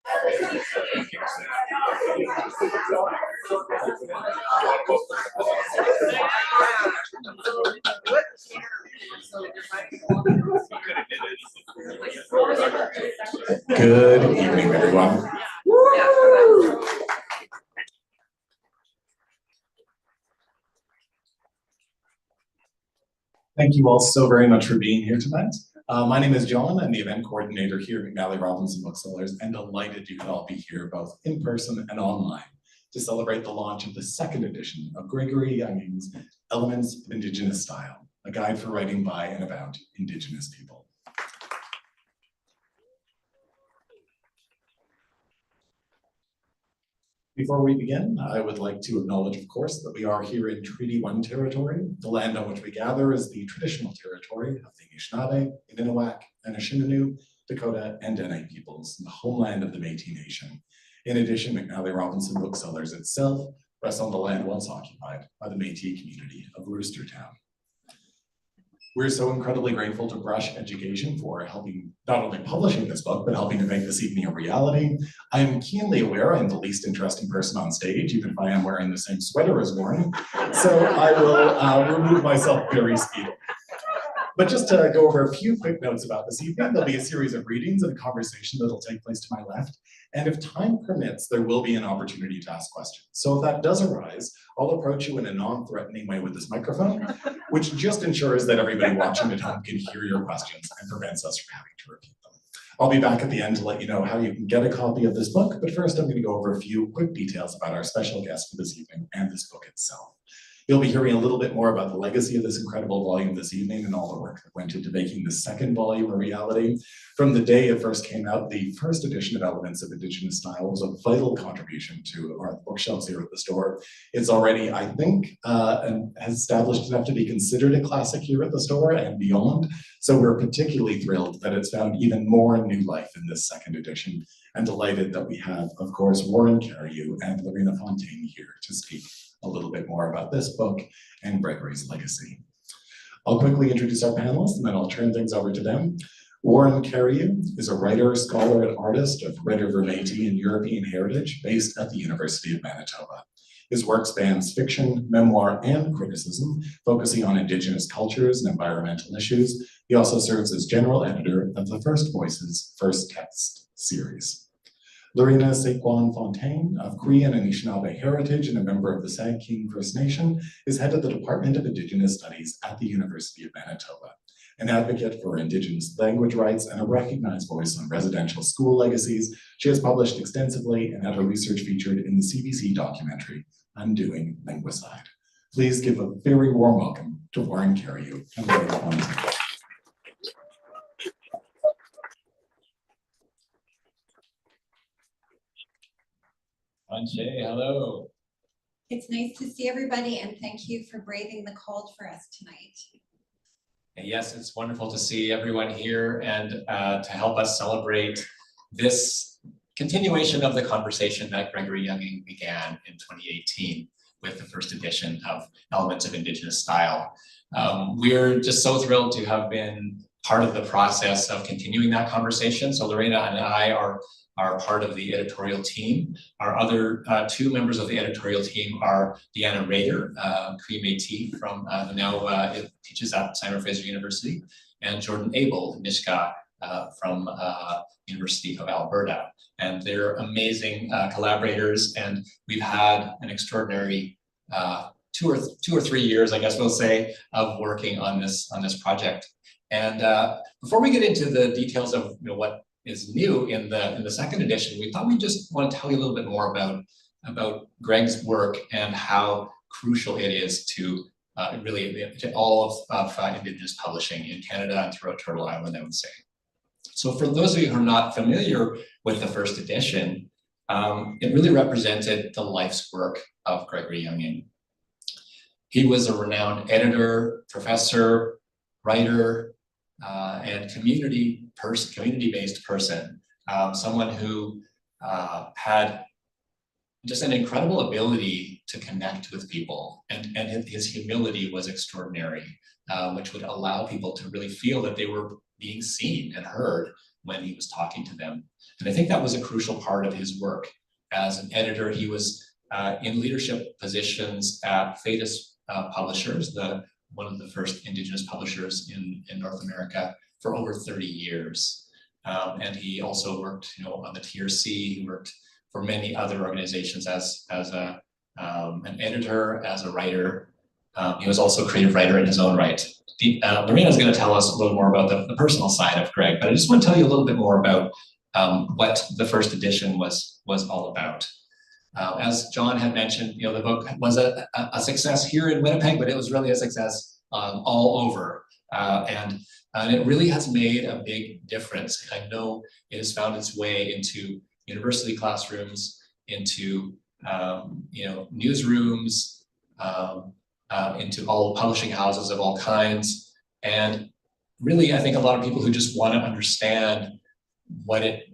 Good evening, everyone. Thank you all so very much for being here tonight. My name is John. I'm the event coordinator here at McNally Robinson Booksellers, and delighted you could all be here both in person and online to celebrate the launch of the second edition of Gregory Younging's Elements of Indigenous Style, a guide for writing by and about Indigenous people. Before we begin, I would like to acknowledge, of course, that we are here in Treaty 1 territory. The land on which we gather is the traditional territory of the Anishinaabe, Innuit, Anishinaabe, Dakota, and Dene peoples, the homeland of the Métis Nation. In addition, McNally Robinson Booksellers itself rests on the land once occupied by the Métis community of Roostertown. We're so incredibly grateful to Brush Education for helping, not only publishing this book, but helping to make this evening a reality. I am keenly aware I'm the least interesting person on stage, even if I am wearing the same sweater as Warren. So I will remove myself very speedily. But just to go over a few quick notes about this evening, there'll be a series of readings and a conversation that'll take place to my left. And if time permits, there will be an opportunity to ask questions. So if that does arise, I'll approach you in a non-threatening way with this microphone, which just ensures that everybody watching at home can hear your questions and prevents us from having to repeat them. I'll be back at the end to let you know how you can get a copy of this book, but first I'm going to go over a few quick details about our special guest for this evening and this book itself. You'll be hearing a little bit more about the legacy of this incredible volume this evening and all the work that went into making the second volume a reality. From the day it first came out, the first edition of Elements of Indigenous Style was a vital contribution to our bookshelves here at the store. It's already, I think, and has established enough to be considered a classic here at the store and beyond. So we're particularly thrilled that it's found even more new life in this second edition, and delighted that we have, of course, Warren Cariou and Lorena Fontaine here to speak a little bit more about this book and Gregory's legacy. I'll quickly introduce our panelists and then I'll turn things over to them. Warren Cariou is a writer, scholar, and artist of Red River Métis and European heritage based at the University of Manitoba. His work spans fiction, memoir, and criticism, focusing on Indigenous cultures and environmental issues. He also serves as general editor of the First Voices First Text series. Lorena Fontaine, of Cree and Anishinaabe heritage and a member of the Sag King First Nation, is head of the Department of Indigenous Studies at the University of Manitoba. An advocate for Indigenous language rights and a recognized voice on residential school legacies, she has published extensively and had her research featured in the CBC documentary, Undoing Linguicide. Please give a very warm welcome to Warren Cariou and Lorena Fontaine. Anche, hello. It's nice to see everybody, and thank you for braving the cold for us tonight. And yes, it's wonderful to see everyone here and to help us celebrate this continuation of the conversation that Gregory Younging began in 2018 with the first edition of Elements of Indigenous Style. We're just so thrilled to have been part of the process of continuing that conversation. So Lorena and I are part of the editorial team. Our other two members of the editorial team are Deanna Rader, Cree Métis who now teaches at Simon Fraser University, and Jordan Abel, Nishka from University of Alberta. And they're amazing collaborators, and we've had an extraordinary 2 or 3 years, I guess we'll say, of working on this project. And before we get into the details of what is new in the second edition, we thought we'd just want to tell you a little bit more about Greg's work and how crucial it is to to all of Indigenous publishing in Canada and throughout Turtle Island, I would say. So for those of you who are not familiar with the first edition, it really represented the life's work of Gregory Younging. He was a renowned editor, professor, writer, and community-based person, someone who had just an incredible ability to connect with people, and his humility was extraordinary, which would allow people to really feel that they were being seen and heard, when he was talking to them. And I think that was a crucial part of his work. As an editor, he was in leadership positions at Thetis Publishers, one of the first Indigenous publishers in North America, for over 30 years. And he also worked, on the TRC. He worked for many other organizations as an editor, as a writer. He was also a creative writer in his own right. Lorena is going to tell us a little more about the personal side of Greg, but I just want to tell you a little bit more about what the first edition was all about. As John had mentioned, the book was a success here in Winnipeg, but it was really a success all over. And it really has made a big difference. I know it has found its way into university classrooms, into newsrooms, into all publishing houses of all kinds. And really, I think a lot of people who just want to understand what it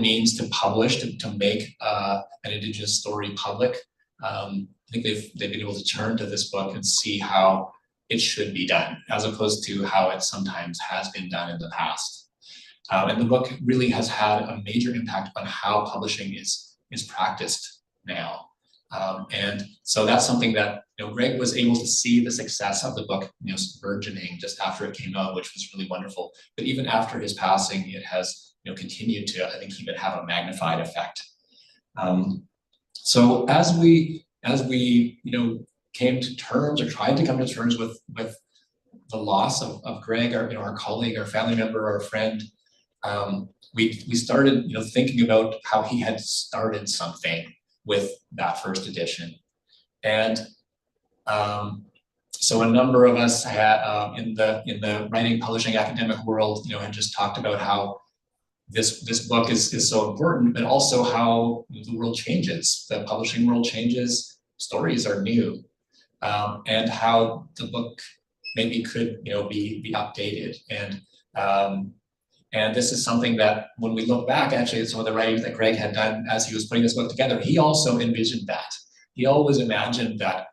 means to publish, to make an Indigenous story public. I think they've been able to turn to this book and see how it should be done, as opposed to how it sometimes has been done in the past. And the book really has had a major impact on how publishing is practiced now. And so that's something that Greg was able to see the success of the book burgeoning just after it came out, which was really wonderful. But even after his passing, it has continued to, I think, even have a magnified effect. So as we came to terms, or tried to come to terms with the loss of Greg, our colleague, our family member, our friend, we started thinking about how he had started something with that first edition. And so a number of us had, in the writing, publishing, academic world, had just talked about how this book is so important, but also how the world changes. The publishing world changes, stories are new, and how the book maybe could be updated. And this is something that, when we look back, actually, at some of the writing that Greg had done as he was putting this book together, he also envisioned that. He always imagined that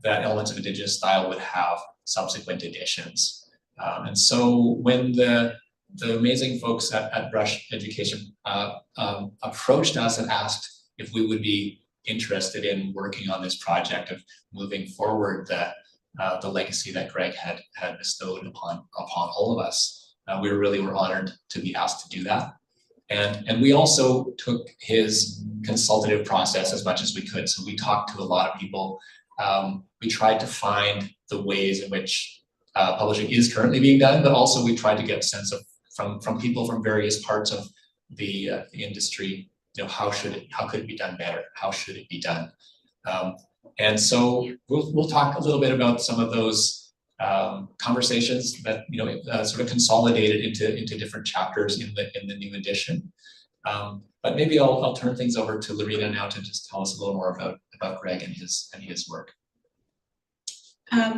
Elements of Indigenous Style would have subsequent editions. And so when the amazing folks at Brush Education approached us and asked if we would be interested in working on this project of moving forward the legacy that Greg had bestowed upon all of us, we were honored to be asked to do that. And we also took his consultative process as much as we could. So we talked to a lot of people. We tried to find the ways in which publishing is currently being done, but also we tried to get a sense of from people from various parts of the industry, how could it be done better? How should it be done? And so we'll talk a little bit about some of those conversations that sort of consolidated into different chapters in the new edition. But maybe I'll turn things over to Lorena now to just tell us a little more about Greg and his work.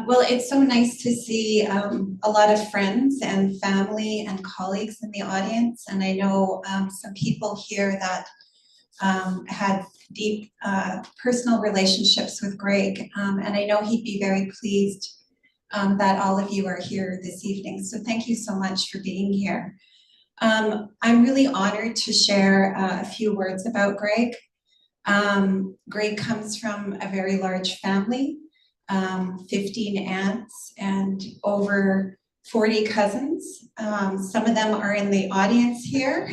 Well, it's so nice to see a lot of friends and family and colleagues in the audience, and I know some people here that had deep personal relationships with Greg, and I know he'd be very pleased that all of you are here this evening. So thank you so much for being here. I'm really honored to share a few words about Greg. Greg comes from a very large family, 15 aunts and over 40 cousins. Some of them are in the audience here.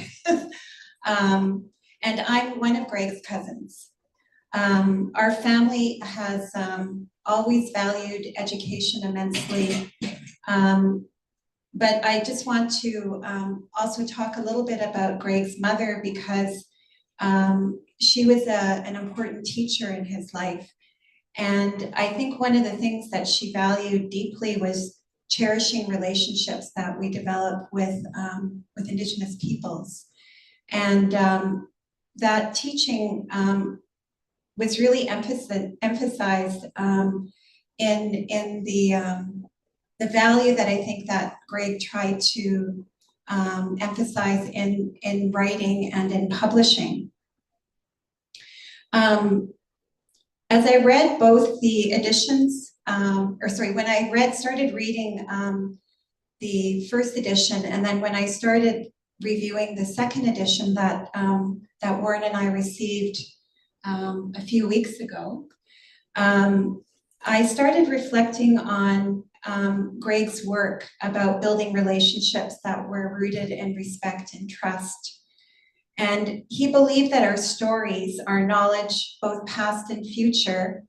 And I'm one of Greg's cousins. Our family has always valued education immensely. But I just want to also talk a little bit about Greg's mother, because she was an important teacher in his life. And I think one of the things that she valued deeply was cherishing relationships that we develop with Indigenous peoples. And that teaching was really emphasized in the value that I think that Greg tried to emphasize in writing and in publishing. As I read both the editions, when I started reading the first edition, and then when I started reviewing the second edition that, that Warren and I received a few weeks ago, I started reflecting on Greg's work about building relationships that were rooted in respect and trust. And he believed that our stories, our knowledge, both past and future,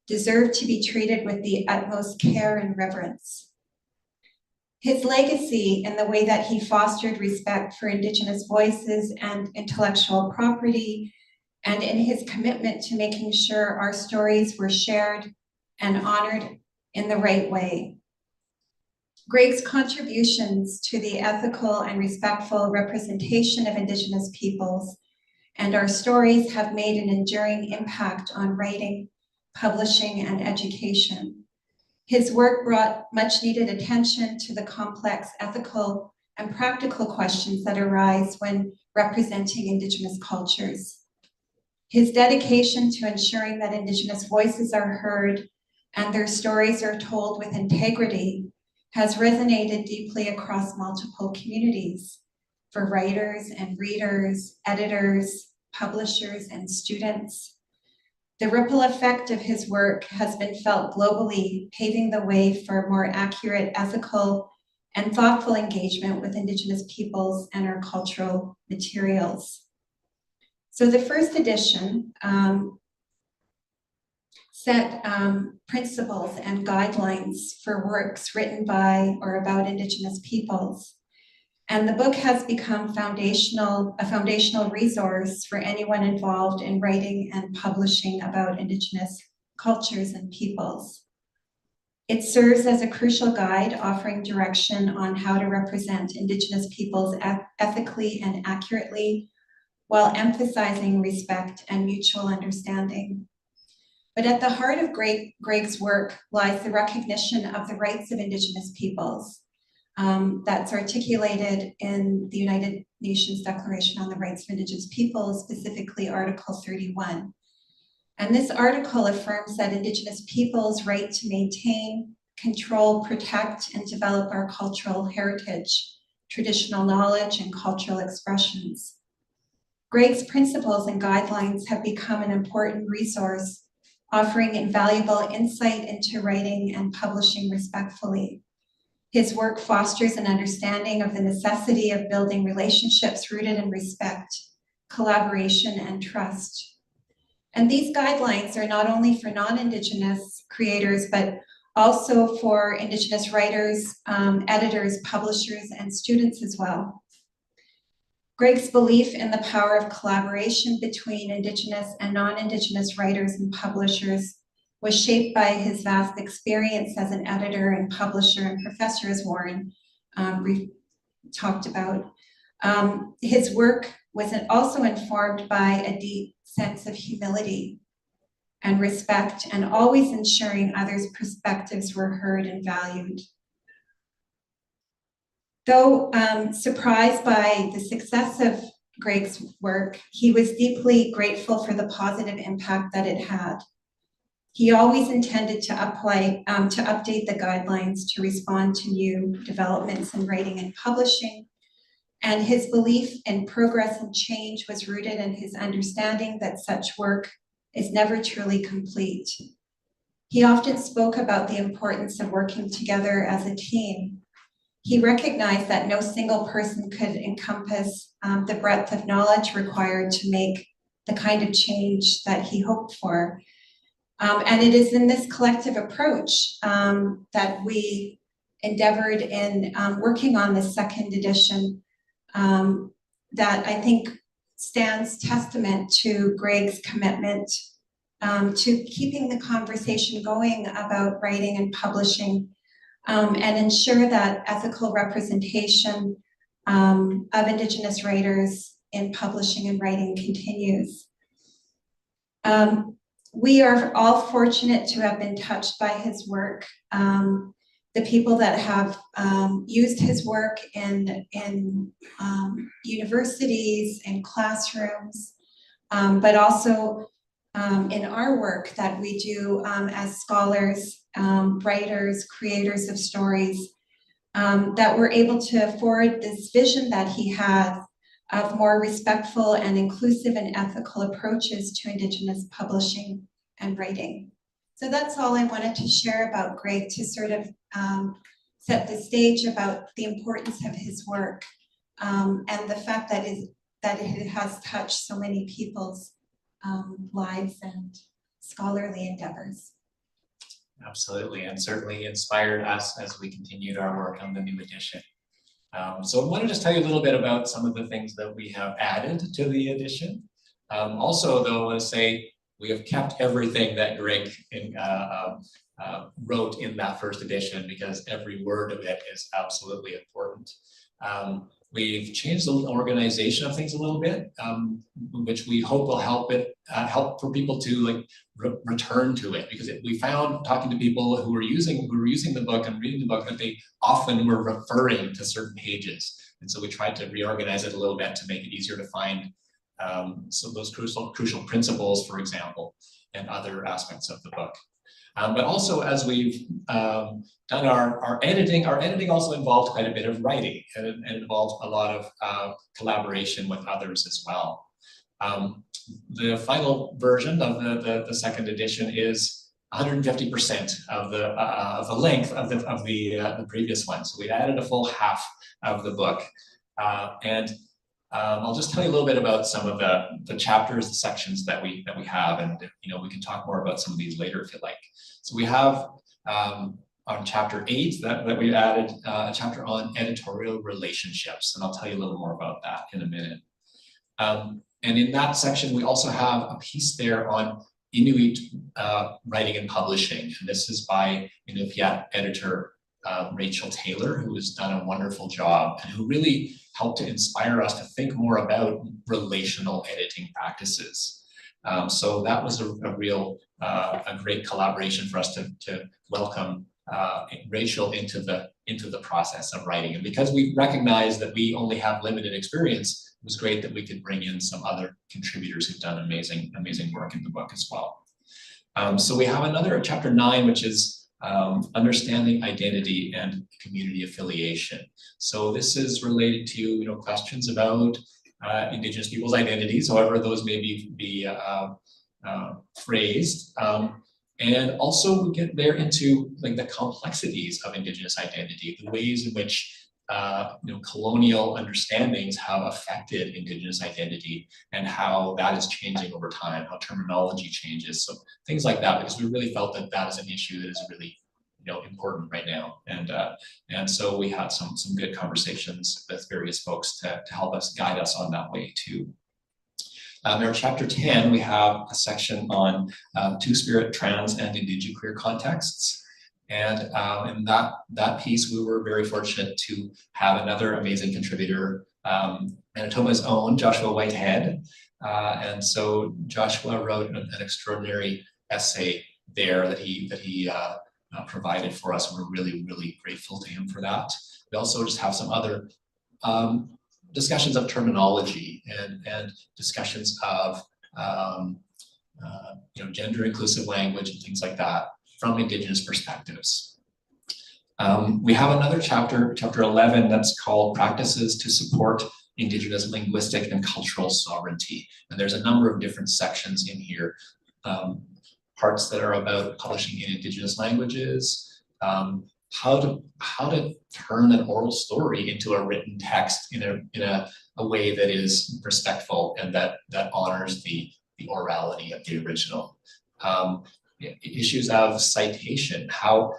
deserve to be treated with the utmost care and reverence. His legacy in the way that he fostered respect for Indigenous voices and intellectual property, and in his commitment to making sure our stories were shared and honored in the right way. Greg's contributions to the ethical and respectful representation of Indigenous peoples and our stories have made an enduring impact on writing, publishing, and education. His work brought much needed attention to the complex ethical and practical questions that arise when representing Indigenous cultures. His dedication to ensuring that Indigenous voices are heard and their stories are told with integrity has resonated deeply across multiple communities for writers and readers, editors, publishers, and students. The ripple effect of his work has been felt globally, paving the way for more accurate, ethical, and thoughtful engagement with Indigenous peoples and our cultural materials. So the first edition set principles and guidelines for works written by or about Indigenous peoples. And the book has become a foundational resource for anyone involved in writing and publishing about Indigenous cultures and peoples. It serves as a crucial guide, offering direction on how to represent Indigenous peoples ethically and accurately, while emphasizing respect and mutual understanding. But at the heart of Greg's work lies the recognition of the rights of Indigenous peoples that's articulated in the United Nations Declaration on the Rights of Indigenous Peoples, specifically Article 31. And this article affirms that Indigenous peoples' right to maintain, control, protect, and develop our cultural heritage, traditional knowledge, and cultural expressions. Greg's principles and guidelines have become an important resource, offering invaluable insight into writing and publishing respectfully. His work fosters an understanding of the necessity of building relationships rooted in respect, collaboration, and trust. And these guidelines are not only for non-Indigenous creators, but also for Indigenous writers, editors, publishers, and students as well. Greg's belief in the power of collaboration between Indigenous and non-Indigenous writers and publishers was shaped by his vast experience as an editor and publisher and professor, as Warren talked about. His work was also informed by a deep sense of humility and respect, and always ensuring others' perspectives were heard and valued. Though surprised by the success of Greg's work, he was deeply grateful for the positive impact that it had. He always intended to update the guidelines to respond to new developments in writing and publishing, and his belief in progress and change was rooted in his understanding that such work is never truly complete. He often spoke about the importance of working together as a team. He recognized that no single person could encompass the breadth of knowledge required to make the kind of change that he hoped for. And it is in this collective approach that we endeavored in working on this second edition that I think stands testament to Greg's commitment to keeping the conversation going about writing and publishing, and ensure that ethical representation of Indigenous writers in publishing and writing continues. We are all fortunate to have been touched by his work. The people that have used his work in universities and classrooms, but also in our work that we do as scholars, writers, creators of stories. that we're able to forward this vision that he has of more respectful and inclusive and ethical approaches to Indigenous publishing and writing. So that's all I wanted to share about Greg, to sort of set the stage about the importance of his work, and the fact that it has touched so many people's lives and scholarly endeavors. Absolutely, and certainly inspired us as we continued our work on the new edition. So I want to just tell you a little bit about some of the things that we have added to the edition. Also, though, I want to say we have kept everything that Greg wrote in that first edition, because every word of it is absolutely important. We've changed the organization of things a little bit, which we hope will help for people to return to it, because we found, talking to people who were using the book and reading the book, that they often were referring to certain pages, and so we tried to reorganize it a little bit to make it easier to find some of those crucial principles, for example, and other aspects of the book. But also, as we've done our editing also involved quite a bit of writing, and it involved a lot of collaboration with others as well. The final version of the second edition is 150% of the length of the previous one. So we added a full half of the book, and I'll just tell you a little bit about some of the chapters, the sections that we have, and we can talk more about some of these later if you like. So we have on chapter 8 that we added a chapter on editorial relationships, and I'll tell you a little more about that in a minute. And in that section, we also have a piece there on Inuit writing and publishing, and this is by Inupiat editor Rachel Taylor, who has done a wonderful job and who really helped to inspire us to think more about relational editing practices. So that was a great collaboration for us to welcome Rachel into the process of writing. And because we recognize that we only have limited experience, it was great that we could bring in some other contributors who've done amazing work in the book as well. So we have another chapter 9, which is understanding identity and community affiliation. So this is related to questions about Indigenous peoples' identities, however those may be phrased, and also we get there into the complexities of Indigenous identity, the ways in which colonial understandings have affected Indigenous identity, and how that is changing over time, how terminology changes, so things like that, because we really felt that that is an issue that is really important right now, and so we had some good conversations with various folks to help us, guide us on that way too. In our chapter 10, we have a section on Two-Spirit, trans, and Indigiqueer contexts. And in that piece, we were very fortunate to have another amazing contributor, Manitoba's own Joshua Whitehead. And so Joshua wrote an extraordinary essay there that he provided for us. We're really, really grateful to him for that. We also just have some other discussions of terminology and discussions of gender inclusive language and things like that from Indigenous perspectives. We have another chapter 11, that's called Practices to Support Indigenous Linguistic and Cultural Sovereignty. And there's a number of different sections in here. Parts that are about publishing in Indigenous languages, how to turn an oral story into a written text in a way that is respectful and that honors the orality of the original. Issues of citation, how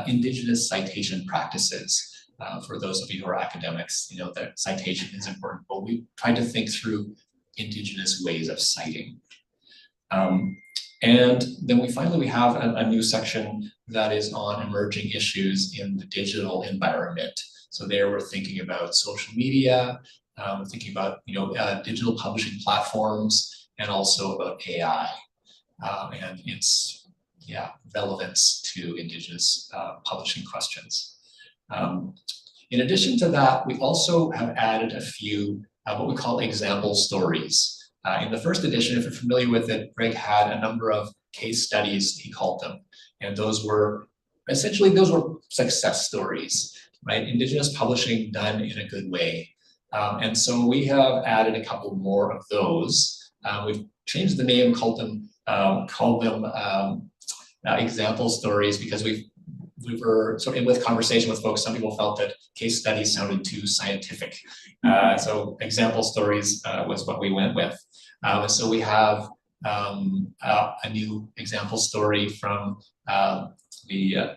Indigenous citation practices, for those of you who are academics, that citation is important, but we tried to think through Indigenous ways of citing. And then we have a new section that is on emerging issues in the digital environment. So there we're thinking about social media, thinking about digital publishing platforms, and also about AI and its relevance to Indigenous publishing questions. In addition to that, we also have added a few what we call example stories. In the first edition, if you're familiar with it, Greg had a number of case studies, he called them, and those were success stories right? Indigenous publishing done in a good way. And so we have added a couple more of those. We've changed the name, called them example stories, because we were sort of with conversation with folks, some people felt that case studies sounded too scientific. So example stories was what we went with. So we have a new example story from the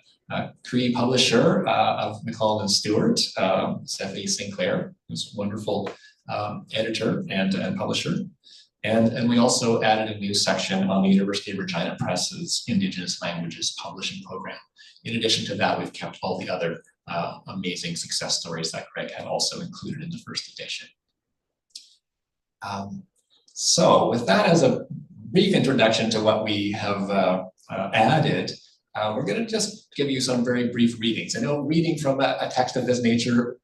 Cree publisher of McClellan and Stewart, Stephanie Sinclair, who's a wonderful editor and publisher. And we also added a new section on the University of Regina Press's Indigenous Languages Publishing Program. In addition to that, we've kept all the other amazing success stories that Greg had also included in the first edition. So with that as a brief introduction to what we have added, we're going to just give you some very brief readings. I know reading from a text of this nature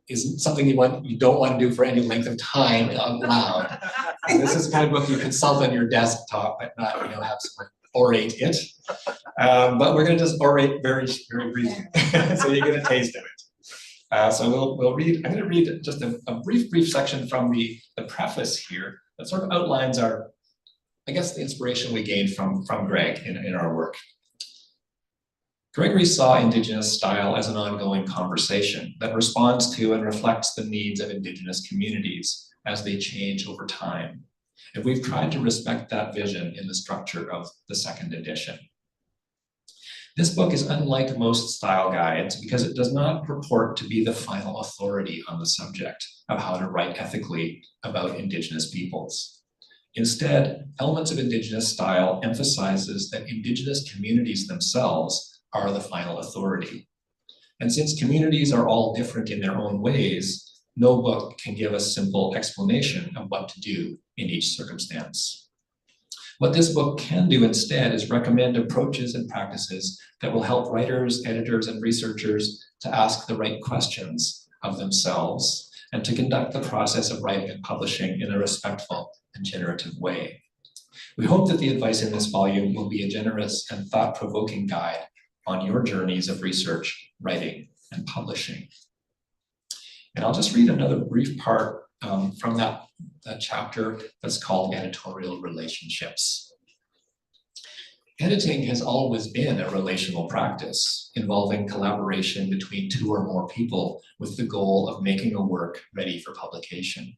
isn't something you don't want to do for any length of time out loud. This is the kind of book you consult on your desktop, but not have someone orate it. But we're going to just orate very, very briefly, so you get a taste of it. So we'll read. I'm going to read just a brief section from the preface here that sort of outlines I guess, the inspiration we gained from Greg in our work. Gregory saw Indigenous style as an ongoing conversation that responds to and reflects the needs of Indigenous communities as they change over time. And we've tried to respect that vision in the structure of the second edition. This book is unlike most style guides because it does not purport to be the final authority on the subject of how to write ethically about Indigenous peoples. Instead, Elements of Indigenous Style emphasizes that Indigenous communities themselves are the final authority. And since communities are all different in their own ways, no book can give a simple explanation of what to do in each circumstance. What this book can do instead is recommend approaches and practices that will help writers, editors, and researchers to ask the right questions of themselves and to conduct the process of writing and publishing in a respectful and generative way. We hope that the advice in this volume will be a generous and thought-provoking guide on your journeys of research, writing, and publishing. And I'll just read another brief part from that chapter that's called Editorial Relationships. Editing has always been a relational practice involving collaboration between two or more people with the goal of making a work ready for publication.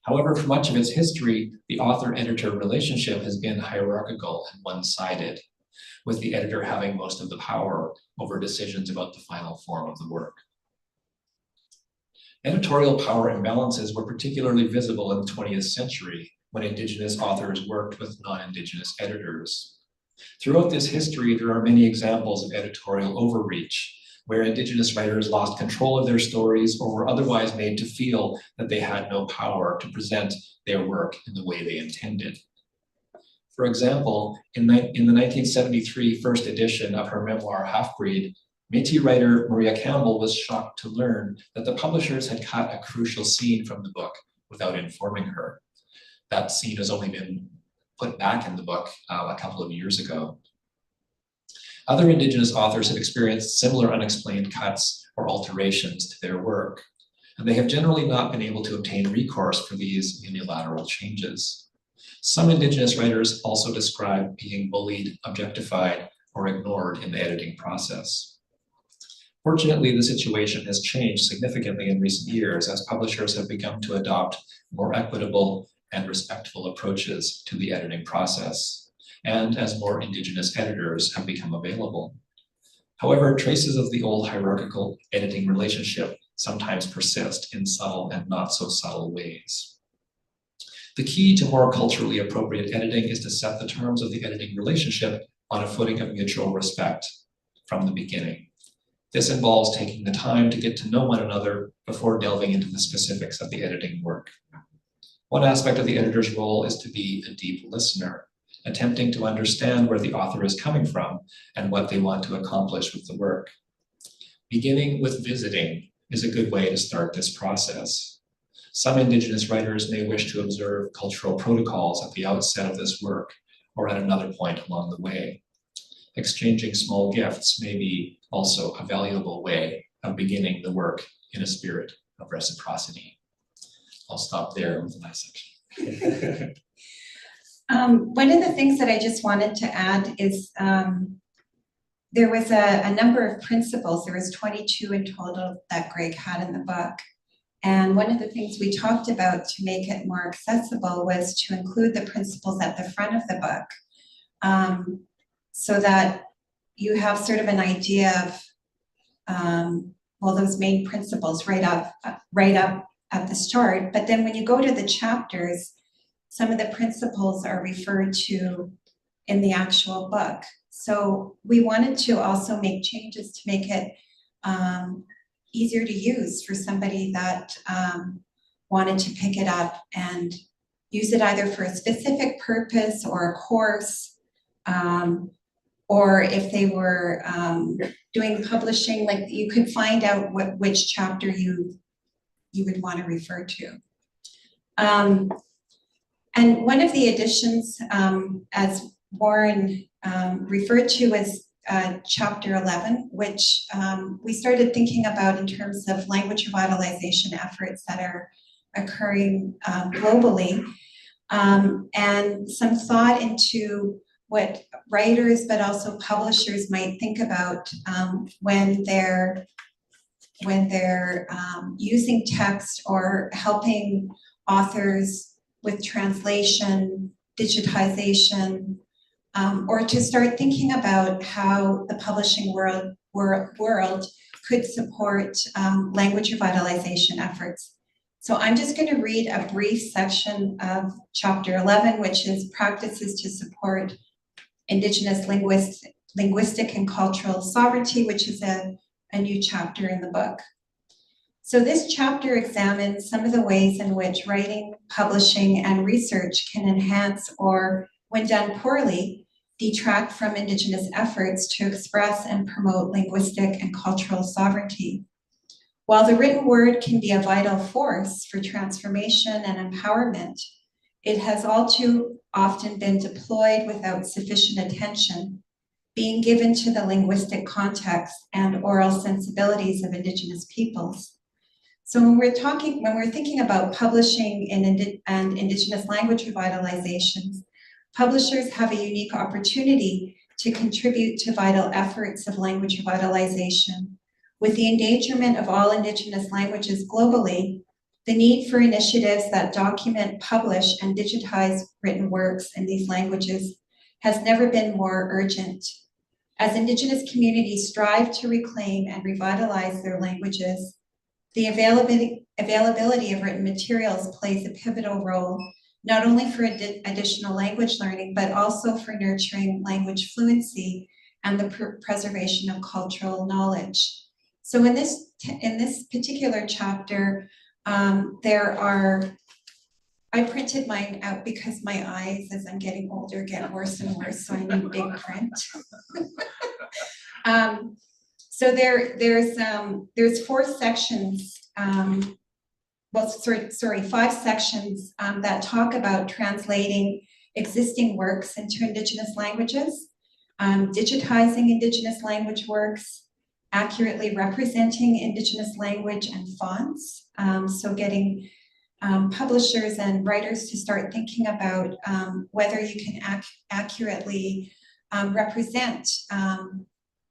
However, for much of its history, the author-editor relationship has been hierarchical and one-sided, with the editor having most of the power over decisions about the final form of the work. Editorial power imbalances were particularly visible in the 20th century when Indigenous authors worked with non-Indigenous editors. Throughout this history, there are many examples of editorial overreach, where Indigenous writers lost control of their stories or were otherwise made to feel that they had no power to present their work in the way they intended. For example, in the 1973 first edition of her memoir, Half-Breed, Métis writer Maria Campbell was shocked to learn that the publishers had cut a crucial scene from the book without informing her. That scene has only been put back in the book a couple of years ago. Other Indigenous authors have experienced similar unexplained cuts or alterations to their work, and they have generally not been able to obtain recourse for these unilateral changes. Some Indigenous writers also describe being bullied, objectified, or ignored in the editing process. Fortunately, the situation has changed significantly in recent years as publishers have begun to adopt more equitable and respectful approaches to the editing process, and as more Indigenous editors have become available. However, traces of the old hierarchical editing relationship sometimes persist in subtle and not so subtle ways. The key to more culturally appropriate editing is to set the terms of the editing relationship on a footing of mutual respect from the beginning. This involves taking the time to get to know one another before delving into the specifics of the editing work. One aspect of the editor's role is to be a deep listener, attempting to understand where the author is coming from and what they want to accomplish with the work. Beginning with visiting is a good way to start this process. Some Indigenous writers may wish to observe cultural protocols at the outset of this work or at another point along the way. Exchanging small gifts may be also a valuable way of beginning the work in a spirit of reciprocity. I'll stop there with my section. One of the things that I just wanted to add is there was a number of principles. There was 22 in total that Greg had in the book. And one of the things we talked about to make it more accessible was to include the principles at the front of the book, so that you have sort of an idea of, well, those main principles right up at the start. But then when you go to the chapters, some of the principles are referred to in the actual book. So we wanted to also make changes to make it easier to use for somebody that wanted to pick it up and use it either for a specific purpose or a course, or if they were doing publishing, like you could find out which chapter you would want to refer to. And one of the additions, as Warren referred to, was chapter 11, which we started thinking about in terms of language revitalization efforts that are occurring globally, and some thought into what writers but also publishers might think about when they're using text or helping authors with translation, digitization, or to start thinking about how the publishing world could support language revitalization efforts. So I'm just going to read a brief section of chapter 11, which is practices to support Indigenous linguistic and cultural sovereignty, which is a new chapter in the book. So this chapter examines some of the ways in which writing, publishing, and research can enhance or, when done poorly, detract from Indigenous efforts to express and promote linguistic and cultural sovereignty. While the written word can be a vital force for transformation and empowerment, it has all too often been deployed without sufficient attention being given to the linguistic context and oral sensibilities of Indigenous peoples. So when we're thinking about publishing and Indigenous language revitalizations, publishers have a unique opportunity to contribute to vital efforts of language revitalization. With the endangerment of all Indigenous languages globally, the need for initiatives that document, publish, and digitize written works in these languages has never been more urgent. As Indigenous communities strive to reclaim and revitalize their languages, the availability of written materials plays a pivotal role, not only for additional language learning, but also for nurturing language fluency and the preservation of cultural knowledge. So in this particular chapter, I printed mine out because my eyes, as I'm getting older, get worse and worse, so I need big print. So there's 4 sections, five sections that talk about translating existing works into Indigenous languages, digitizing Indigenous language works, accurately representing Indigenous language and fonts, so getting publishers and writers to start thinking about whether you can accurately represent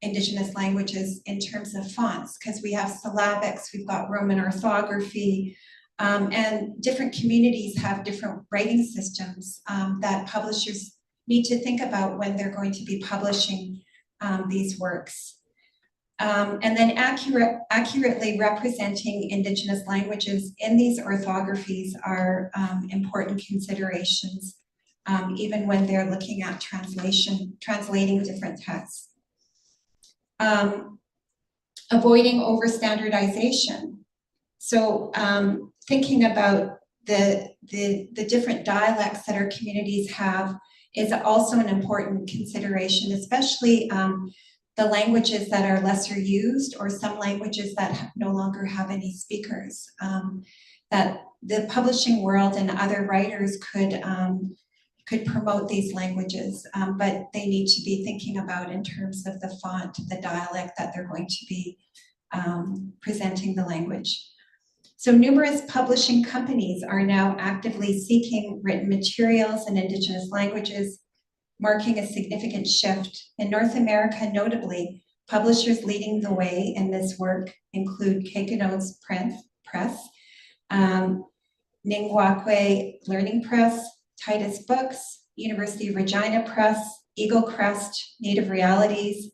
Indigenous languages in terms of fonts, because we have syllabics, we've got Roman orthography, and different communities have different writing systems that publishers need to think about when they're going to be publishing these works. And then accurately representing Indigenous languages in these orthographies are important considerations, even when they're looking at translating different texts. Avoiding overstandardization. So thinking about the different dialects that our communities have is also an important consideration, especially the languages that are lesser used, or some languages that no longer have any speakers, that the publishing world and other writers could promote these languages, but they need to be thinking about in terms of the font, the dialect that they're going to be presenting the language. So numerous publishing companies are now actively seeking written materials in Indigenous languages, marking a significant shift. In North America, notably, publishers leading the way in this work include Kekino's Press, Ningwakwe Learning Press, Titus Books, University of Regina Press, Eagle Crest, Native Realities,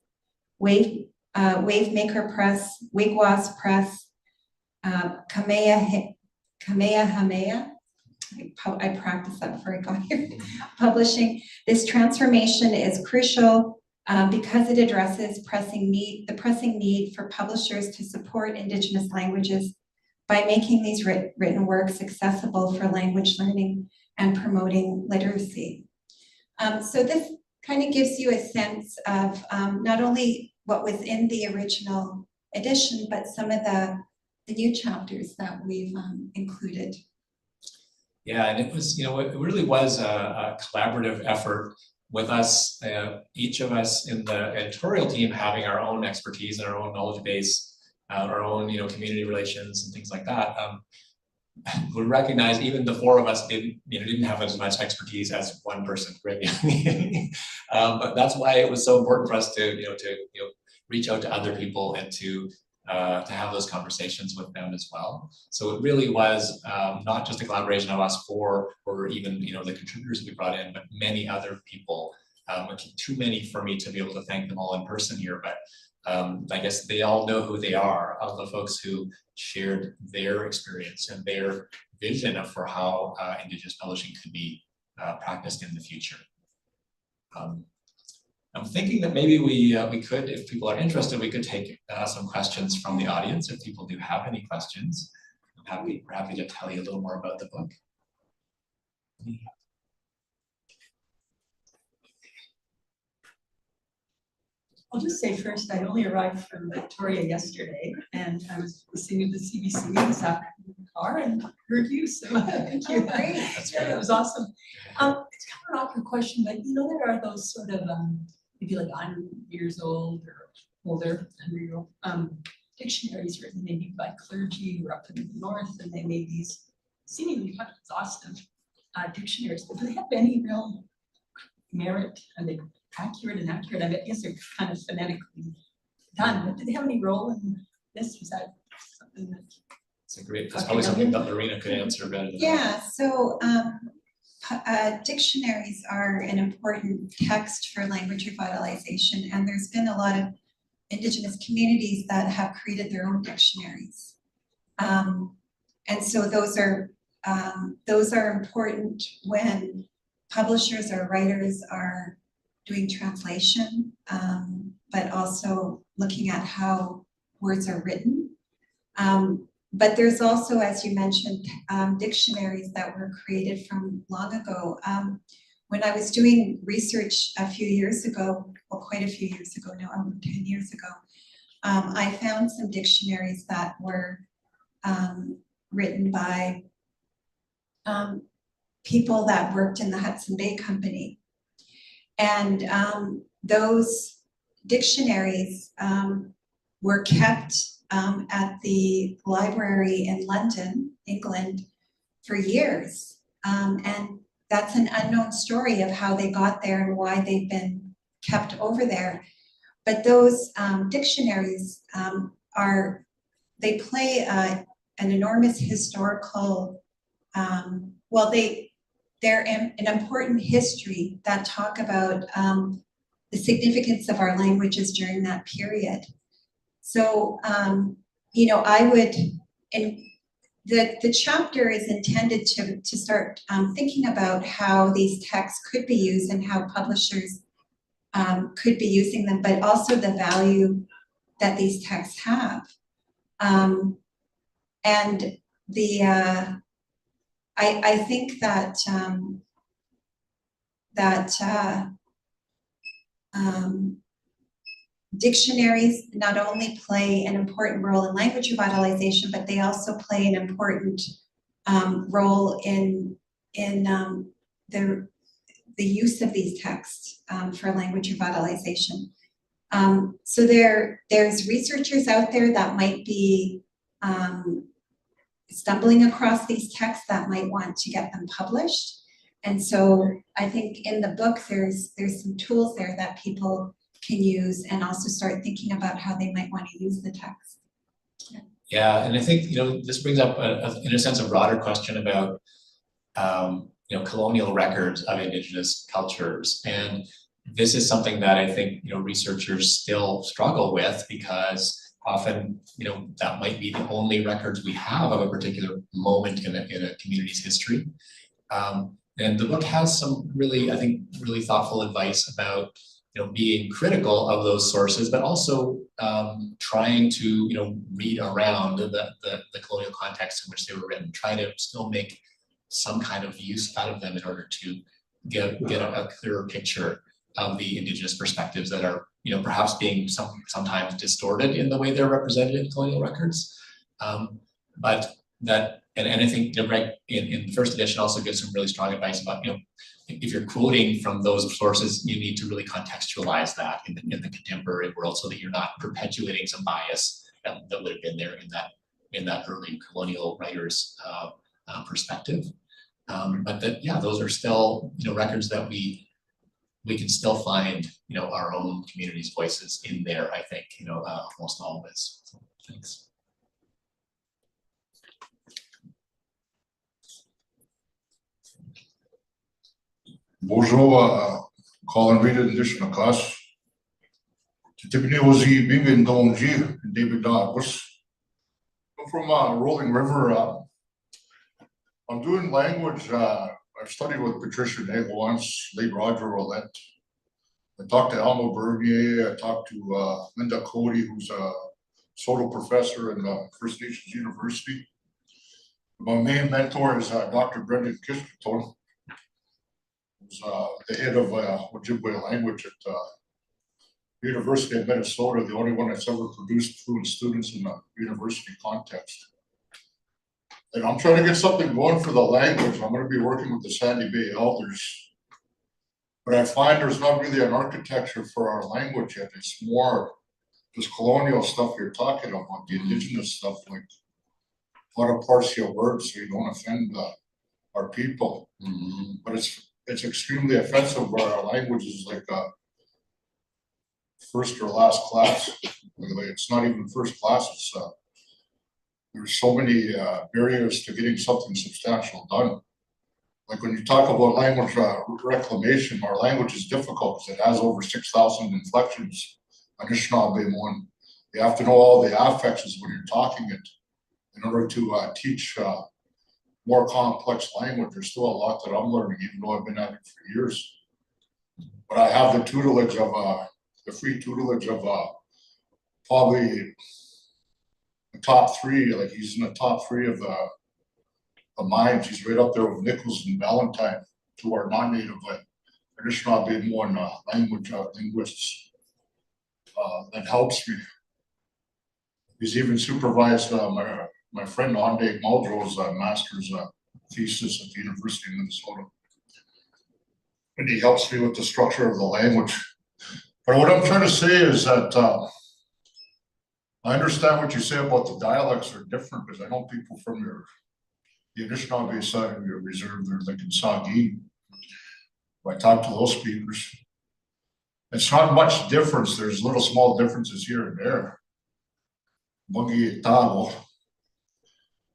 Wavemaker Press, Wigwas Press, Kamehameha, I practiced that before I got here, publishing. This transformation is crucial because it addresses the pressing need for publishers to support Indigenous languages by making these written works accessible for language learning and promoting literacy. So this kind of gives you a sense of not only what was in the original edition, but some of the new chapters that we've included. Yeah, and it was, it really was a collaborative effort with us, each of us in the editorial team having our own expertise and our own knowledge base, our own, community relations and things like that. We recognize even the four of us didn't have as much expertise as one person, Greg Younging. But that's why it was so important for us to reach out to other people and to have those conversations with them as well. So it really was not just a collaboration of us four, or even the contributors we brought in, but many other people. Too many for me to be able to thank them all in person here, but I guess they all know who they are, all the folks who shared their experience and their vision for how Indigenous publishing could be practiced in the future. I'm thinking that maybe we could, if people are interested, we could take some questions from the audience. If people do have any questions, we're happy to tell you a little more about the book. I'll just say first, I only arrived from Victoria yesterday, and I was listening to the CBC this afternoon in the car and heard you, so thank you. Great. That's great. It was awesome. It's kind of an awkward question, but there are those sort of maybe like 100 years old or older, 100-year-old dictionaries written maybe by clergy who are up in the north, and they made these seemingly kind of exhaustive dictionaries. But do they have any real merit? Are they accurate and inaccurate? I guess they're kind of phonetically done, but do they have any role in this? Was that something that? That's probably something that Lorena could answer better than Yeah, so dictionaries are an important text for language revitalization, and there's been a lot of Indigenous communities that have created their own dictionaries. And so those are important when publishers or writers are doing translation, but also looking at how words are written. But there's also, as you mentioned, dictionaries that were created from long ago. When I was doing research a few years ago, well, quite a few years ago now, over 10 years ago, I found some dictionaries that were written by people that worked in the Hudson Bay Company. And those dictionaries were kept at the library in London, England, for years. And that's an unknown story of how they got there and why they've been kept over there. But those dictionaries they play an enormous historical, they're an important history that talk about the significance of our languages during that period. So, I would, and the chapter is intended to start thinking about how these texts could be used and how publishers could be using them, but also the value that these texts have. And I think that dictionaries not only play an important role in language revitalization, but they also play an important role in the use of these texts for language revitalization. So there's researchers out there that might be stumbling across these texts that might want to get them published. And so I think in the book, there's some tools there that people can use and also start thinking about how they might want to use the text. Yeah, and I think, this brings up in a sense a broader question about colonial records of Indigenous cultures. And this is something that I think, researchers still struggle with, because often, that might be the only records we have of a particular moment in a community's history. And the book has some really, I think, really thoughtful advice about, being critical of those sources, but also trying to, read around the colonial context in which they were written, try to still make some kind of use out of them in order to get a clearer picture of the Indigenous perspectives that are, perhaps being sometimes distorted in the way they're represented in colonial records. But that, and I think, Greg in the first edition also gives some really strong advice about, if you're quoting from those sources, you need to really contextualize that in the contemporary world, so that you're not perpetuating some bias that would have been there in that early colonial writers' perspective. But that, yeah, those are still, records that we can still find, our own community's voices in there, I think, almost always. So, thanks. Bonjour, Colin Reed Edition of class. Tipini Ozi Bingin Donji, David Douglas. I'm from Rolling River. I'm doing language. I've studied with Patricia Nagel once, late Roger Roulette. I talked to Alma Bernier. I talked to Linda Cody, who's a solo professor in First Nations University. My main mentor is Dr. Brendan Kiskerton, who's the head of Ojibwe language at University of Minnesota, the only one that's ever produced fluent students in a university context. And I'm trying to get something going for the language. I'm going to be working with the Sandy Bay Elders. But I find there's not really an architecture for our language yet. It's more this colonial stuff you're talking about, the Indigenous stuff, like how to parse your words so you don't offend our people. Mm-hmm. But it's extremely offensive where our language is like first or last class. It's not even first class. It's there's so many barriers to getting something substantial done. Like when you talk about language reclamation, our language is difficult because it has over 6,000 inflections. Anishinaabe one. You have to know all the affixes when you're talking it in order to teach more complex language. There's still a lot that I'm learning, even though I've been at it for years. But I have the tutelage of the free tutelage of probably the top three. Like he's in the top three of the minds. He's right up there with Nichols and Valentine, who are non-native Anishinaabe one language linguists. That helps me. He's even supervised my friend Ande Muldrow's master's thesis at the University of Minnesota. And he helps me with the structure of the language. But what I'm trying to say is that I understand what you say about the dialects are different, because I know people from the Anishinaabe side of your reserve, they're like in Saugeen. I talk to those speakers. It's not much difference. There's little small differences here and there. Bungi Tabo,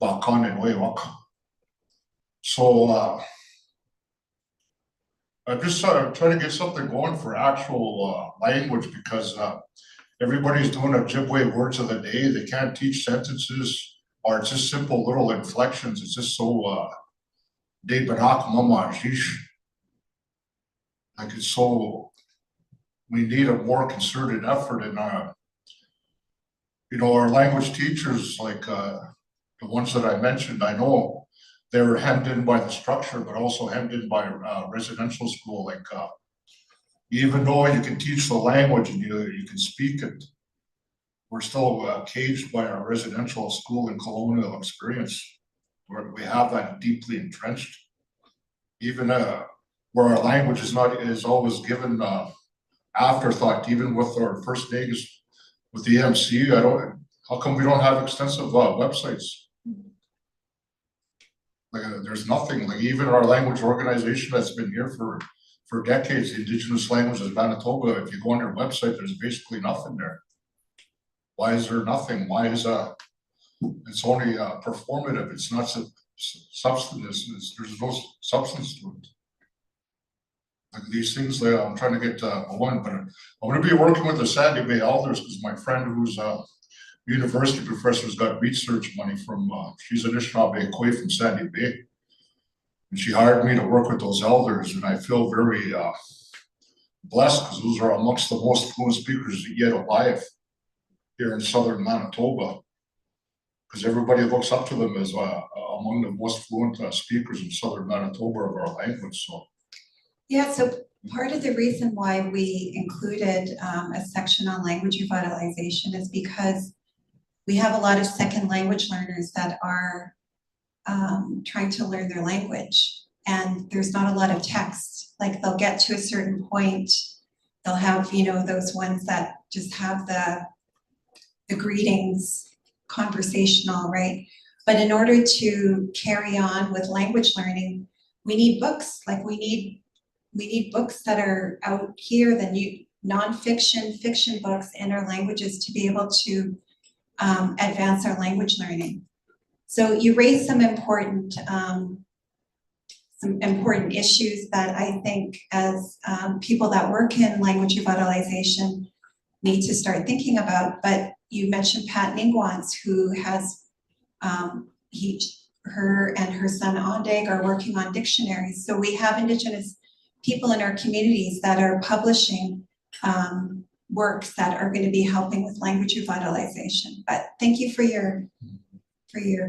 Bakan and Wewak. So I'm just trying to get something going for actual language, because everybody's doing Ojibwe words of the day. They can't teach sentences, or it's just simple little inflections. It's just so de banak mamajish. Like it's so, we need a more concerted effort in our language teachers, like the ones that I mentioned. I know they were hemmed in by the structure, but also hemmed in by residential school. Like even though you can teach the language and you can speak it, we're still caged by our residential school and colonial experience, where we have that deeply entrenched. Even where our language is always given afterthought, even with our First Nations, with the EMC, how come we don't have extensive websites? Like, there's nothing, like even our language organization that's been here for decades, the Indigenous Languages of Manitoba, if you go on their website, there's basically nothing there. Why is there nothing? Why is it's only performative, it's not substance, there's no substance to it. Like these things, I'm trying to get one, but I'm going to be working with the Sandy Bay Elders because my friend who's a university professor has got research money from, she's an Anishinaabe Kwe from Sandy Bay. And she hired me to work with those elders, and I feel very blessed because those are amongst the most fluent speakers yet alive here in southern Manitoba. Because everybody looks up to them as among the most fluent speakers in southern Manitoba of our language. So. Yeah, so part of the reason why we included a section on language revitalization is because we have a lot of second language learners that are trying to learn their language, and there's not a lot of text. Like they'll get to a certain point, they'll have, you know, those ones that just have the greetings, conversational, right? But in order to carry on with language learning, we need books. Like we need books that are out here, the new nonfiction, fiction books in our languages to be able to advance our language learning. So you raised some important issues that I think as people that work in language revitalization need to start thinking about. But you mentioned Pat Ningwans, who has, her and her son Ondag are working on dictionaries. So we have Indigenous people in our communities that are publishing works that are going to be helping with language revitalization. But thank you for your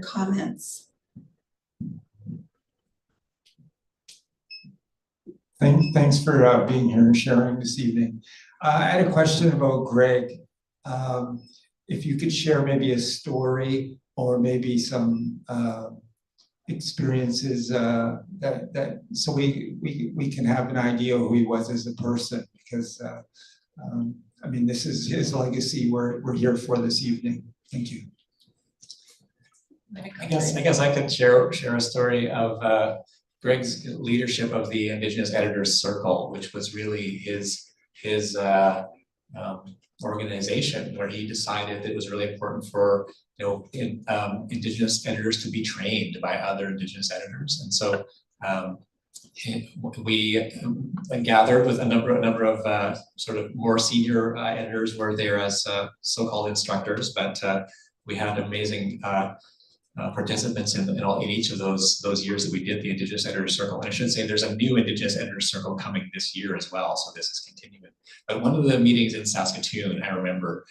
comments. Thanks for being here and sharing this evening. I had a question about Greg. If you could share maybe a story or maybe some experiences that so we can have an idea of who he was as a person, because I mean, this is his legacy we're here for this evening. Thank you. I guess I could share a story of Greg's leadership of the Indigenous Editors Circle, which was really his organization, where he decided that it was really important for Indigenous editors to be trained by other Indigenous editors, and so we gathered with a number of sort of more senior editors were there as so-called instructors, but we had amazing participants in each of those years that we did the Indigenous Editors Circle. And I should say there's a new Indigenous Editors Circle coming this year as well, so this is continuing. But one of the meetings in Saskatoon, I remember,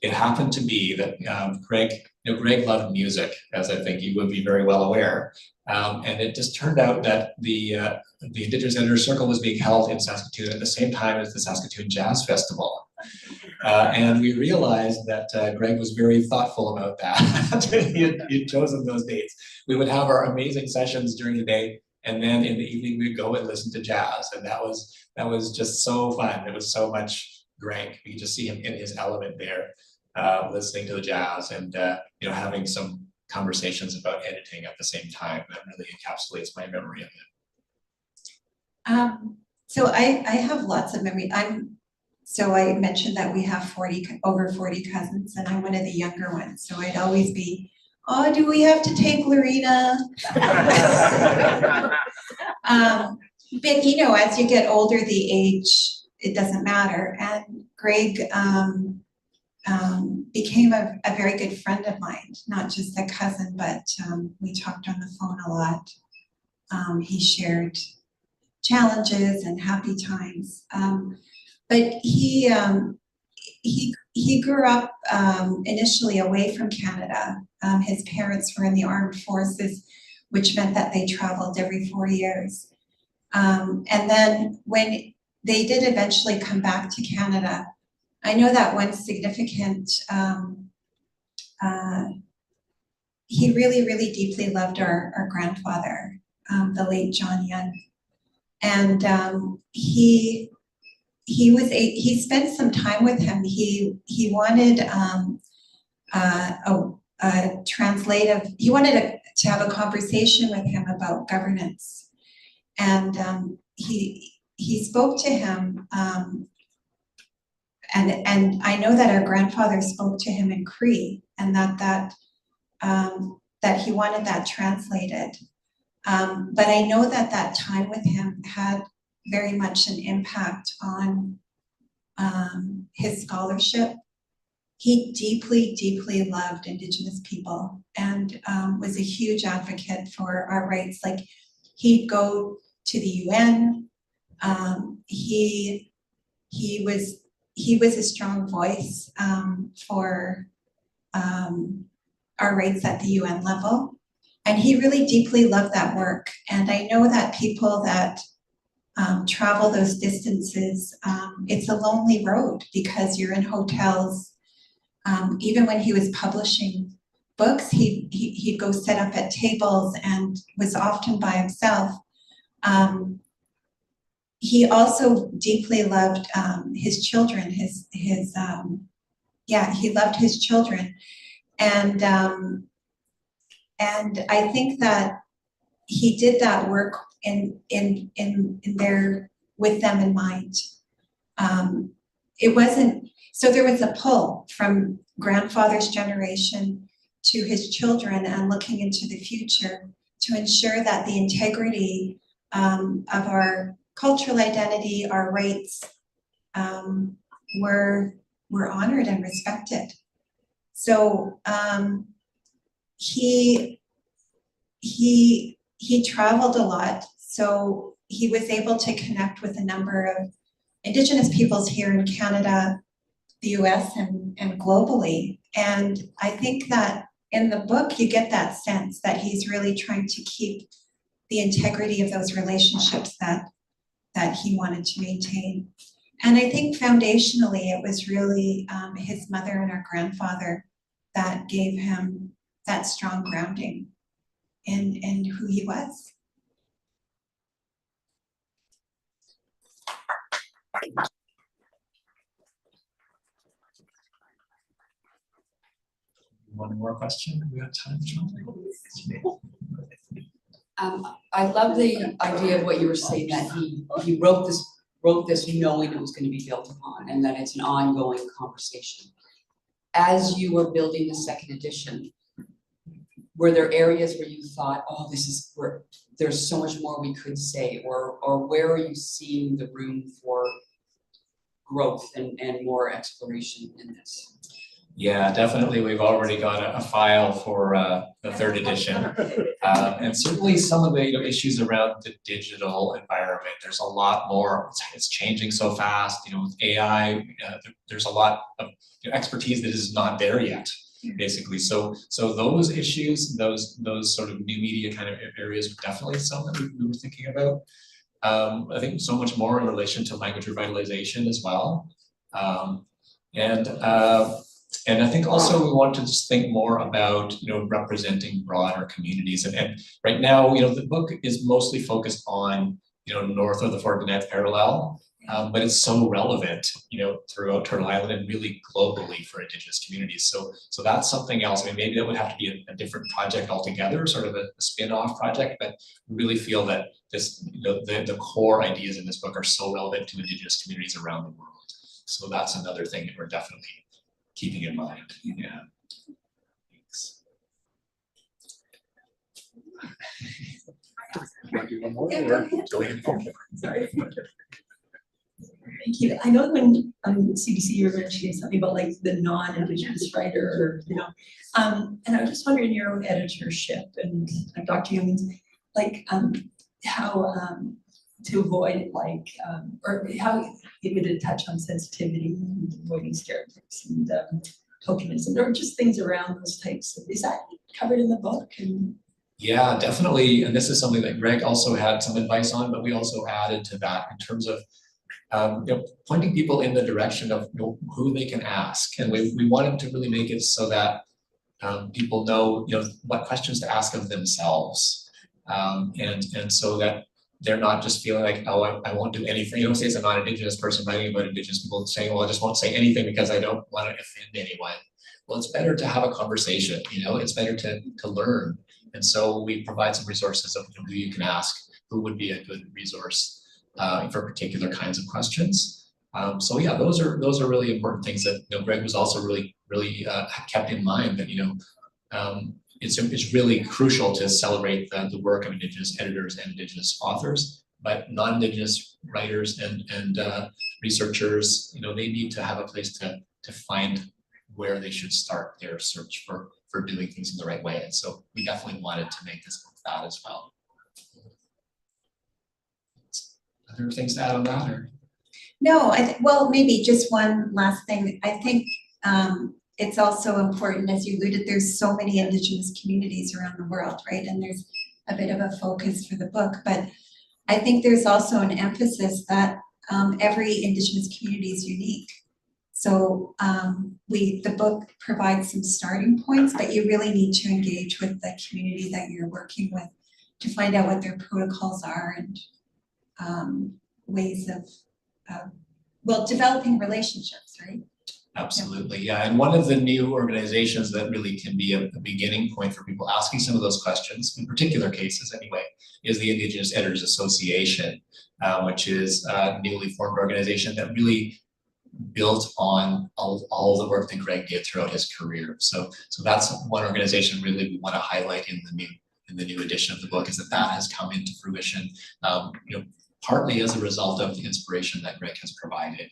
it happened to be that Greg loved music, as I think you would be very well aware. And it just turned out that the Indigenous Editors Circle was being held in Saskatoon at the same time as the Saskatoon Jazz Festival. And we realized that Greg was very thoughtful about that. he had chosen those dates. We would have our amazing sessions during the day, and then in the evening we'd go and listen to jazz. And that was just so fun. It was so much Greg. We could just see him in his element there, listening to the jazz and having some conversations about editing at the same time. That really encapsulates my memory of it. So I have lots of memory. So I mentioned that we have over 40 cousins, and I'm one of the younger ones. So I'd always be, oh, do we have to take Lorena? But as you get older, the age, it doesn't matter. And Greg became a very good friend of mine, not just a cousin, but we talked on the phone a lot. He shared challenges and happy times. But he grew up initially away from Canada. His parents were in the armed forces, which meant that they traveled every 4 years. And then when they did eventually come back to Canada, I know that one significant, he really, really deeply loved our grandfather, the late John Young. And he he spent some time with him. He wanted he wanted to have a conversation with him about governance. And he spoke to him, and I know that our grandfather spoke to him in Cree, and that he wanted that translated. But I know that time with him had very much an impact on his scholarship. He deeply, deeply loved Indigenous people and was a huge advocate for our rights. Like, he'd go to the UN. He was a strong voice for our rights at the UN level. And he really deeply loved that work. And I know that people that travel those distances, it's a lonely road because you're in hotels. Even when he was publishing books, he'd go sit up at tables and was often by himself. He also deeply loved his children. He loved his children, and I think that he did that work in their with them in mind. It wasn't. So there was a pull from grandfather's generation to his children and looking into the future to ensure that the integrity of our cultural identity, our rights, were honored and respected. So he traveled a lot, so he was able to connect with a number of Indigenous peoples here in Canada, the US, and globally. And I think that in the book, you get that sense that he's really trying to keep the integrity of those relationships that he wanted to maintain. And I think foundationally, it was really his mother and our grandfather that gave him that strong grounding in who he was. One more question? We got time, John? I love the idea of what you were saying, that he wrote this knowing it was going to be built upon, and that it's an ongoing conversation. As you were building the second edition, were there areas where you thought, oh, this is where there's so much more we could say, or where are you seeing the room for growth and more exploration in this? Yeah, definitely. We've already got a file for the third edition. And certainly some of the issues around the digital environment, there's a lot more. It's changing so fast. With AI, there's a lot of expertise that is not there yet, basically. So those issues, those sort of new media kind of areas, were definitely some that we were thinking about. I think so much more in relation to language revitalization as well. And I think also we want to just think more about, representing broader communities. And right now, the book is mostly focused on, north of the Fort Gannett Parallel, but it's so relevant, throughout Turtle Island and really globally for Indigenous communities. So that's something else. I mean, maybe that would have to be a different project altogether, sort of a spin-off project, but we really feel that this, the core ideas in this book are so relevant to Indigenous communities around the world. So that's another thing that we're definitely keeping in mind. Yeah. Thanks. Sorry. Thank you. I know when CBC you were mentioning something about like the non-Indigenous writer, and I was just wondering your own editorship and Dr. Younging's, how to avoid or how it would touch on sensitivity and avoiding stereotypes and tokenism, or just things around those types. Is that covered in the book? Yeah, definitely. And this is something that Greg also had some advice on, but we also added to that in terms of pointing people in the direction of who they can ask. And we wanted to really make it so that people know what questions to ask of themselves, and so that they're not just feeling like, oh, I won't do anything. You don't say it's a non-Indigenous person writing about Indigenous people saying, well, I just won't say anything because I don't want to offend anyone. Well, it's better to have a conversation, it's better to learn. And so we provide some resources of who you can ask, who would be a good resource for particular kinds of questions. So yeah, those are really important things that Greg was also really kept in mind that it's really crucial to celebrate the work of Indigenous editors and Indigenous authors, but non-Indigenous writers and researchers, they need to have a place to find where they should start their search for doing things in the right way. And so we definitely wanted to make this book that as well. Other things to add on that, or? No, well, maybe just one last thing. I think it's also important, as you alluded, there's so many Indigenous communities around the world, right? And there's a bit of a focus for the book, but I think there's also an emphasis that every Indigenous community is unique. So the book provides some starting points, but you really need to engage with the community that you're working with to find out what their protocols are and ways of developing relationships, right? Absolutely, yeah. And one of the new organizations that really can be a beginning point for people asking some of those questions, in particular cases anyway, is the Indigenous Editors Association, which is a newly formed organization that really built on all the work that Greg did throughout his career. So that's one organization really we want to highlight in the new edition of the book, is that has come into fruition, partly as a result of the inspiration that Greg has provided.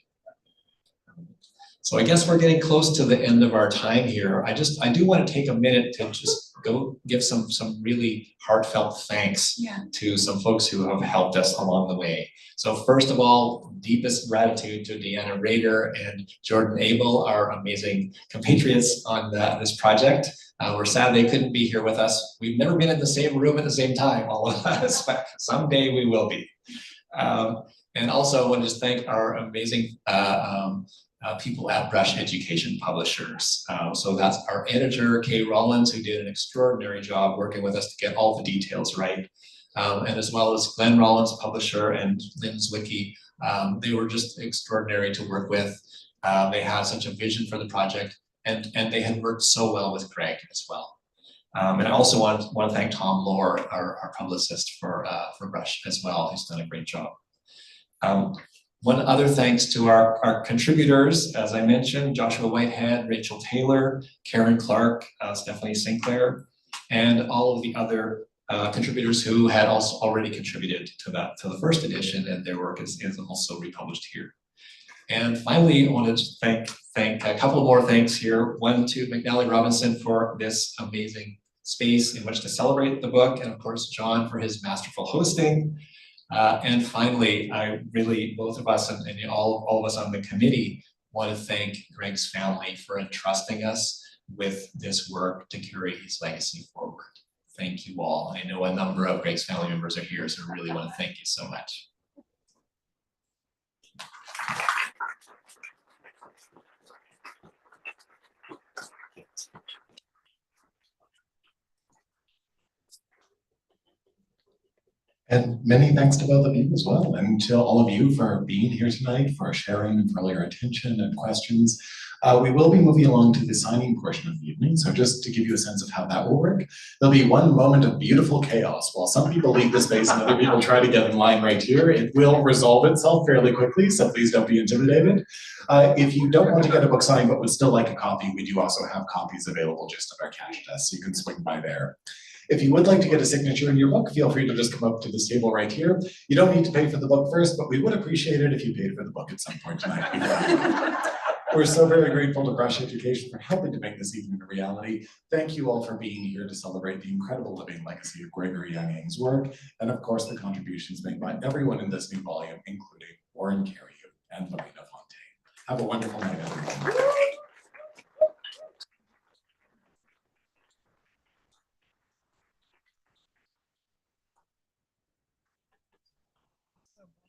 So I guess we're getting close to the end of our time here. I do want to take a minute to just go give some really heartfelt thanks to some folks who have helped us along the way. So first of all, deepest gratitude to Deanna Rader and Jordan Abel, our amazing compatriots on this project. We're sad they couldn't be here with us. We've never been in the same room at the same time, all of us, but someday we will be. And also I want to just thank our amazing people at Brush Education Publishers. So that's our editor, Kay Rollins, who did an extraordinary job working with us to get all the details right. And as well as Glenn Rollins, publisher, and Lynn Zwicky. They were just extraordinary to work with. They had such a vision for the project, and they had worked so well with Greg as well. And I also want to thank Tom Lohr, our publicist for Brush as well, who's done a great job. One other thanks to our contributors, as I mentioned, Joshua Whitehead, Rachel Taylor, Karen Clark, Stephanie Sinclair, and all of the other contributors who had also already contributed to the first edition, and their work is also republished here. And finally, I wanted to thank a couple more thanks here. One to McNally Robinson for this amazing space in which to celebrate the book, and of course, John for his masterful hosting. And finally, I really, both of us and all of us on the committee want to thank Greg's family for entrusting us with this work to carry his legacy forward. Thank you all. I know a number of Greg's family members are here, so I really want to thank you so much. And many thanks to both of you as well, and to all of you for being here tonight, for sharing, and for your attention and questions. We will be moving along to the signing portion of the evening, so just to give you a sense of how that will work, there'll be one moment of beautiful chaos. While some people leave the space and other people try to get in line right here, it will resolve itself fairly quickly, so please don't be intimidated. If you don't want to get a book signed but would still like a copy, we do also have copies available just at our cash desk, so you can swing by there. If you would like to get a signature in your book, feel free to just come up to this table right here. You don't need to pay for the book first, but we would appreciate it if you paid for the book at some point tonight. We're so very grateful to Brush Education for helping to make this evening a reality. Thank you all for being here to celebrate the incredible living legacy of Gregory Younging's work, and of course the contributions made by everyone in this new volume, including Warren Cariou and Lorena Fontaine. Have a wonderful night, everyone.